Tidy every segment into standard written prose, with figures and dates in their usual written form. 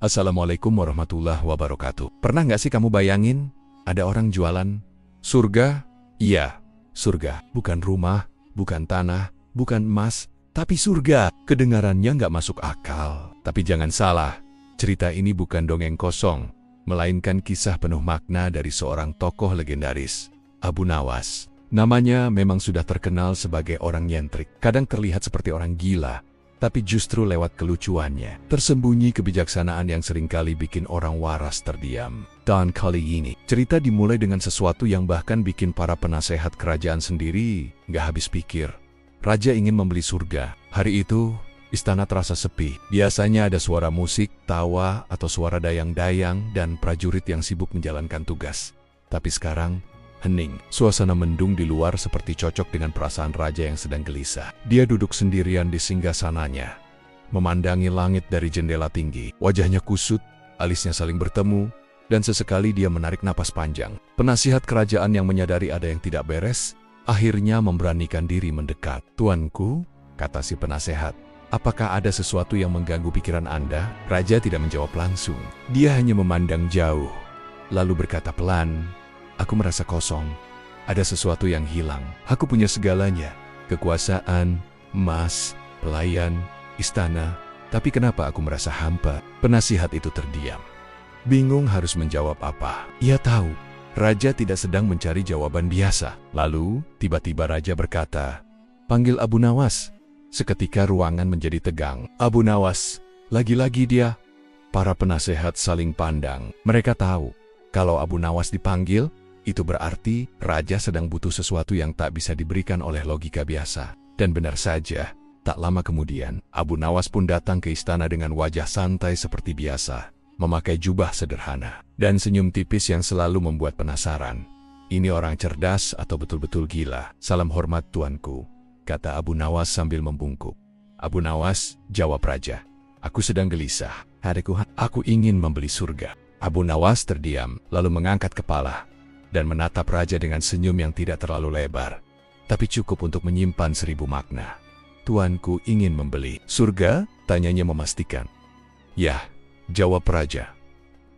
Assalamualaikum warahmatullahi wabarakatuh. Pernah nggak sih kamu bayangin, ada orang jualan surga? Iya, surga. Bukan rumah, bukan tanah, bukan emas, tapi surga. Kedengarannya nggak masuk akal. Tapi jangan salah, cerita ini bukan dongeng kosong, melainkan kisah penuh makna dari seorang tokoh legendaris, Abu Nawas. Namanya memang sudah terkenal sebagai orang nyentrik. Kadang terlihat seperti orang gila, tapi justru lewat kelucuannya tersembunyi kebijaksanaan yang seringkali bikin orang waras terdiam. Dan kali ini, cerita dimulai dengan sesuatu yang bahkan bikin para penasehat kerajaan sendiri nggak habis pikir. Raja ingin membeli surga. Hari itu, istana terasa sepi. Biasanya ada suara musik, tawa, atau suara dayang-dayang dan prajurit yang sibuk menjalankan tugas. Tapi sekarang, hening. Suasana mendung di luar seperti cocok dengan perasaan raja yang sedang gelisah. Dia duduk sendirian di singgasananya, memandangi langit dari jendela tinggi. Wajahnya kusut, alisnya saling bertemu, dan sesekali dia menarik napas panjang. Penasihat kerajaan yang menyadari ada yang tidak beres, akhirnya memberanikan diri mendekat. "Tuanku," kata si penasehat, "apakah ada sesuatu yang mengganggu pikiran Anda?" Raja tidak menjawab langsung. Dia hanya memandang jauh, lalu berkata pelan, "Aku merasa kosong. Ada sesuatu yang hilang. Aku punya segalanya. Kekuasaan, emas, pelayan, istana. Tapi kenapa aku merasa hampa?" Penasihat itu terdiam, bingung harus menjawab apa. Ia tahu, raja tidak sedang mencari jawaban biasa. Lalu, tiba-tiba raja berkata, "Panggil Abu Nawas." Seketika ruangan menjadi tegang. Abu Nawas, lagi-lagi dia. Para penasehat saling pandang. Mereka tahu, kalau Abu Nawas dipanggil, itu berarti raja sedang butuh sesuatu yang tak bisa diberikan oleh logika biasa. Dan benar saja, tak lama kemudian, Abu Nawas pun datang ke istana dengan wajah santai seperti biasa, memakai jubah sederhana, dan senyum tipis yang selalu membuat penasaran. "Ini orang cerdas atau betul-betul gila?" "Salam hormat tuanku," kata Abu Nawas sambil membungkuk. "Abu Nawas," jawab raja, "aku sedang gelisah. Aku ingin membeli surga." Abu Nawas terdiam, lalu mengangkat kepala dan menatap raja dengan senyum yang tidak terlalu lebar, tapi cukup untuk menyimpan 1000 makna. "Tuanku ingin membeli surga?" tanyanya memastikan. "Ya," jawab raja.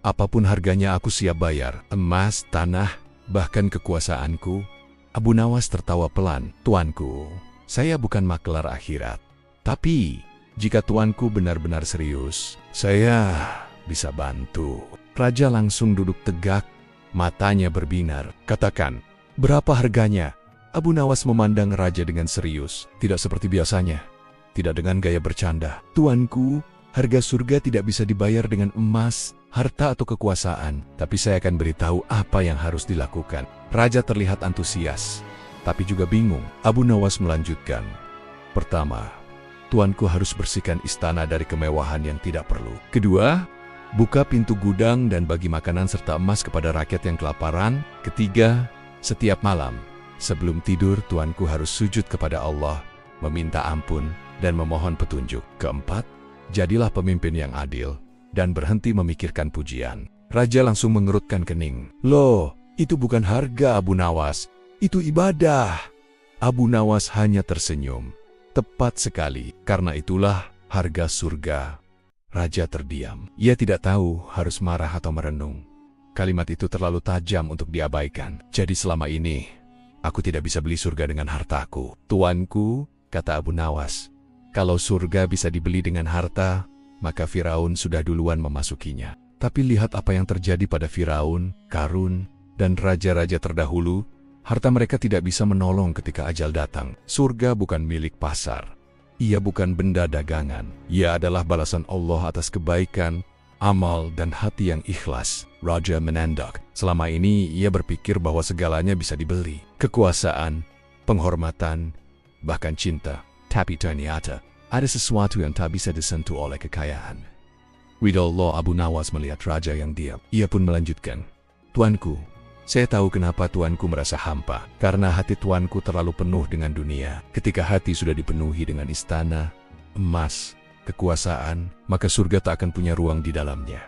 "Apapun harganya aku siap bayar. Emas, tanah, bahkan kekuasaanku." Abu Nawas tertawa pelan. "Tuanku, saya bukan maklar akhirat. Tapi, jika tuanku benar-benar serius, saya bisa bantu." Raja langsung duduk tegak, matanya berbinar. "Katakan, berapa harganya?" Abu Nawas memandang raja dengan serius, tidak seperti biasanya, tidak dengan gaya bercanda. "Tuanku, harga surga tidak bisa dibayar dengan emas, harta atau kekuasaan, tapi saya akan beritahu apa yang harus dilakukan." Raja terlihat antusias, tapi juga bingung. Abu Nawas melanjutkan, "Pertama, tuanku harus bersihkan istana dari kemewahan yang tidak perlu. Kedua, buka pintu gudang dan bagi makanan serta emas kepada rakyat yang kelaparan. Ketiga, setiap malam, sebelum tidur tuanku harus sujud kepada Allah, meminta ampun, dan memohon petunjuk. Keempat, jadilah pemimpin yang adil, dan berhenti memikirkan pujian." Raja langsung mengerutkan kening. "Loh, itu bukan harga Abu Nawas, itu ibadah." Abu Nawas hanya tersenyum. "Tepat sekali, karena itulah harga surga." Raja terdiam. Ia tidak tahu harus marah atau merenung. Kalimat itu terlalu tajam untuk diabaikan. "Jadi selama ini, aku tidak bisa beli surga dengan hartaku." "Tuanku," kata Abu Nawas, "kalau surga bisa dibeli dengan harta, maka Firaun sudah duluan memasukinya. Tapi lihat apa yang terjadi pada Firaun, Karun, dan raja-raja terdahulu. Harta mereka tidak bisa menolong ketika ajal datang. Surga bukan milik pasar. Ia bukan benda dagangan. Ia adalah balasan Allah atas kebaikan, amal, dan hati yang ikhlas." Raja menandak. Selama ini ia berpikir bahwa segalanya bisa dibeli. Kekuasaan, penghormatan, bahkan cinta. Tapi ternyata, ada sesuatu yang tak bisa disentuh oleh kekayaan. Ridha Allah. Abu Nawas melihat raja yang diam. Ia pun melanjutkan, "Tuanku, saya tahu kenapa tuanku merasa hampa. Karena hati tuanku terlalu penuh dengan dunia. Ketika hati sudah dipenuhi dengan istana, emas, kekuasaan, maka surga tak akan punya ruang di dalamnya."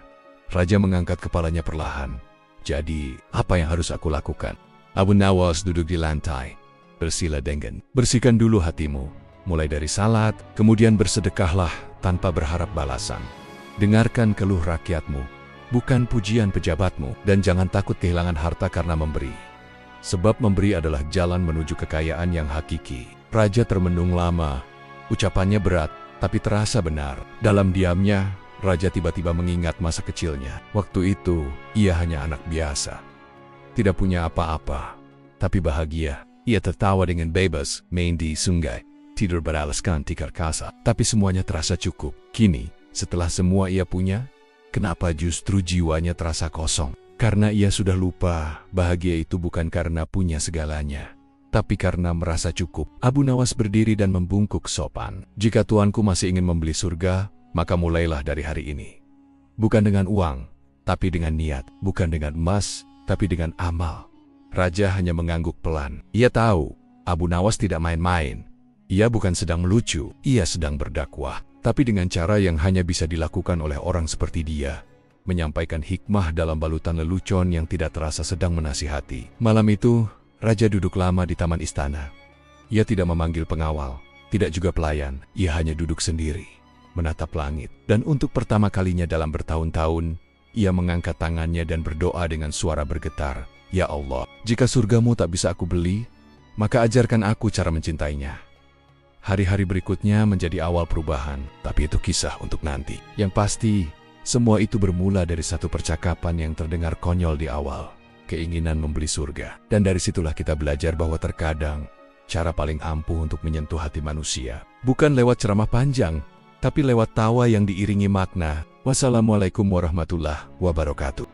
Raja mengangkat kepalanya perlahan. "Jadi, apa yang harus aku lakukan?" Abu Nawas duduk di lantai, bersila dengan, "Bersihkan dulu hatimu. Mulai dari salat, kemudian bersedekahlah tanpa berharap balasan. Dengarkan keluh rakyatmu, bukan pujian pejabatmu, dan jangan takut kehilangan harta karena memberi. Sebab memberi adalah jalan menuju kekayaan yang hakiki. Raja termenung lama. Ucapannya berat, tapi terasa benar. Dalam diamnya, Raja tiba-tiba mengingat masa kecilnya. Waktu itu, ia hanya anak biasa. Tidak punya apa-apa, tapi bahagia. Ia tertawa dengan bebas, main di sungai, tidur beralaskan tikar kasa. Tapi semuanya terasa cukup. Kini, setelah semua ia punya, kenapa justru jiwanya terasa kosong? Karena ia sudah lupa, bahagia itu bukan karena punya segalanya, tapi karena merasa cukup. Abu Nawas berdiri dan membungkuk sopan. Jika tuanku masih ingin membeli surga, maka mulailah dari hari ini. Bukan dengan uang, tapi dengan niat. Bukan dengan emas, tapi dengan amal. Raja hanya mengangguk pelan. Ia tahu, Abu Nawas tidak main-main. Ia bukan sedang melucu, ia sedang berdakwah. Tapi dengan cara yang hanya bisa dilakukan oleh orang seperti dia. Menyampaikan hikmah dalam balutan lelucon yang tidak terasa sedang menasihati. Malam itu, Raja duduk lama di taman istana. Ia tidak memanggil pengawal, tidak juga pelayan. Ia hanya duduk sendiri, menatap langit. Dan untuk pertama kalinya dalam bertahun-tahun, ia mengangkat tangannya dan berdoa dengan suara bergetar. Ya Allah, jika surgamu tak bisa aku beli, maka ajarkan aku cara mencintainya. Hari-hari berikutnya menjadi awal perubahan, tapi itu kisah untuk nanti. Yang pasti, semua itu bermula dari satu percakapan yang terdengar konyol di awal. Keinginan membeli surga. Dan dari situlah kita belajar bahwa terkadang, cara paling ampuh untuk menyentuh hati manusia, bukan lewat ceramah panjang, tapi lewat tawa yang diiringi makna. Wassalamualaikum warahmatullahi wabarakatuh.